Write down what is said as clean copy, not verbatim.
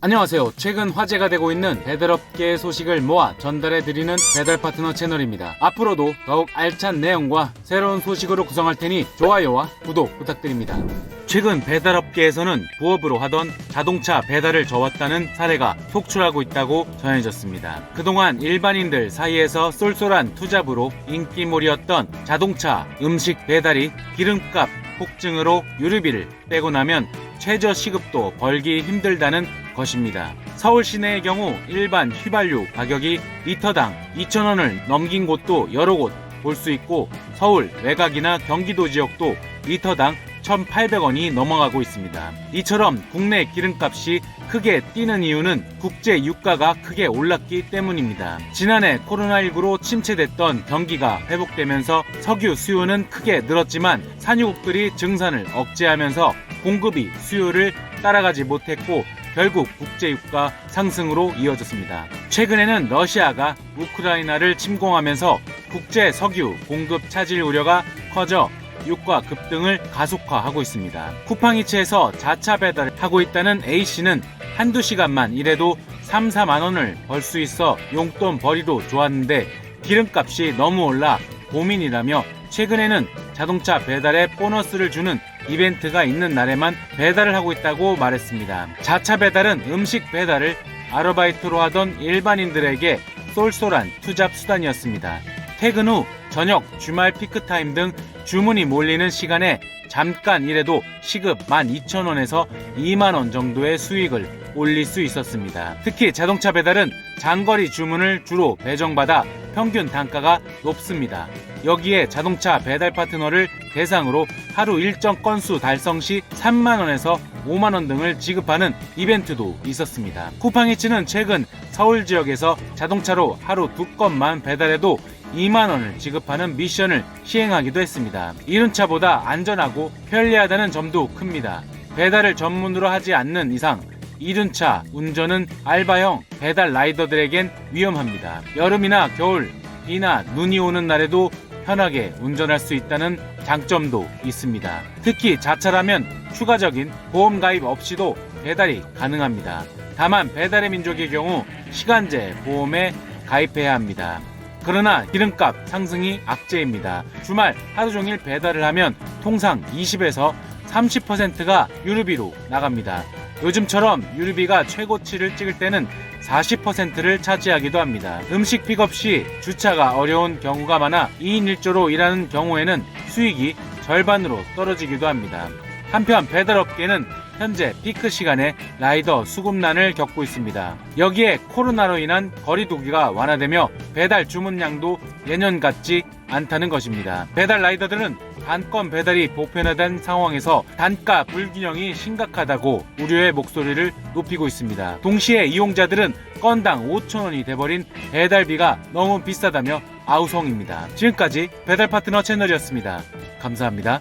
안녕하세요. 최근 화제가 되고 있는 배달업계의 소식을 모아 전달해드리는 배달파트너 채널입니다. 앞으로도 더욱 알찬 내용과 새로운 소식으로 구성할 테니 좋아요와 구독 부탁드립니다. 최근 배달업계에서는 부업으로 하던 자동차 배달을 접었다는 사례가 속출하고 있다고 전해졌습니다. 그동안 일반인들 사이에서 쏠쏠한 투잡으로 인기몰이었던 자동차 음식 배달이 기름값 폭증으로 유류비를 빼고 나면 최저 시급도 벌기 힘들다는 것입니다. 서울 시내의 경우 일반 휘발유 가격이 리터당 2,000원을 넘긴 곳도 여러 곳 볼 수 있고, 서울 외곽이나 경기도 지역도 리터당 1,800원이 넘어가고 있습니다. 이처럼 국내 기름값이 크게 뛰는 이유는 국제 유가가 크게 올랐기 때문입니다. 지난해 코로나19로 침체됐던 경기가 회복되면서 석유 수요는 크게 늘었지만 산유국들이 증산을 억제하면서 공급이 수요를 따라가지 못했고 결국 국제유가 상승으로 이어졌습니다. 최근에는 러시아가 우크라이나를 침공하면서 국제 석유 공급 차질 우려가 커져 유가 급등을 가속화하고 있습니다. 쿠팡이츠에서 자차 배달을 하고 있다는 A씨는 한두 시간만 일해도 3, 4만 원을 벌 수 있어 용돈 벌이도 좋았는데 기름값이 너무 올라 고민이라며 최근에는 자동차 배달에 보너스를 주는 이벤트가 있는 날에만 배달을 하고 있다고 말했습니다. 자차 배달은 음식 배달을 아르바이트로 하던 일반인들에게 쏠쏠한 투잡 수단이었습니다. 퇴근 후 저녁, 주말 피크타임 등 주문이 몰리는 시간에 잠깐 일해도 시급 12,000원에서 2만원 정도의 수익을 올릴 수 있었습니다. 특히 자동차 배달은 장거리 주문을 주로 배정받아 평균 단가가 높습니다. 여기에 자동차 배달 파트너를 대상으로 하루 일정 건수 달성 시 3만원에서 5만원 등을 지급하는 이벤트도 있었습니다. 쿠팡이츠는 최근 서울 지역에서 자동차로 하루 2건만 배달해도 2만원을 지급하는 미션을 시행하기도 했습니다. 이륜차보다 안전하고 편리하다는 점도 큽니다. 배달을 전문으로 하지 않는 이상 이륜차 운전은 알바형 배달 라이더들에겐 위험합니다. 여름이나 겨울, 비나 눈이 오는 날에도 편하게 운전할 수 있다는 장점도 있습니다. 특히 자차라면 추가적인 보험 가입 없이도 배달이 가능합니다. 다만 배달의 민족의 경우 시간제 보험에 가입해야 합니다. 그러나 기름값 상승이 악재입니다. 주말 하루 종일 배달을 하면 통상 20에서 30%가 유류비로 나갑니다. 요즘처럼 유류비가 최고치를 찍을 때는 40%를 차지하기도 합니다. 음식 픽업 시 주차가 어려운 경우가 많아 2인 1조로 일하는 경우에는 수익이 절반으로 떨어지기도 합니다. 한편 배달업계는 현재 피크 시간에 라이더 수급난을 겪고 있습니다. 여기에 코로나로 인한 거리두기가 완화되며 배달 주문량도 예년 같지 않다는 것입니다. 배달 라이더들은 단건 배달이 보편화된 상황에서 단가 불균형이 심각하다고 우려의 목소리를 높이고 있습니다. 동시에 이용자들은 건당 5,000원이 돼버린 배달비가 너무 비싸다며 아우성입니다. 지금까지 배달 파트너 채널이었습니다. 감사합니다.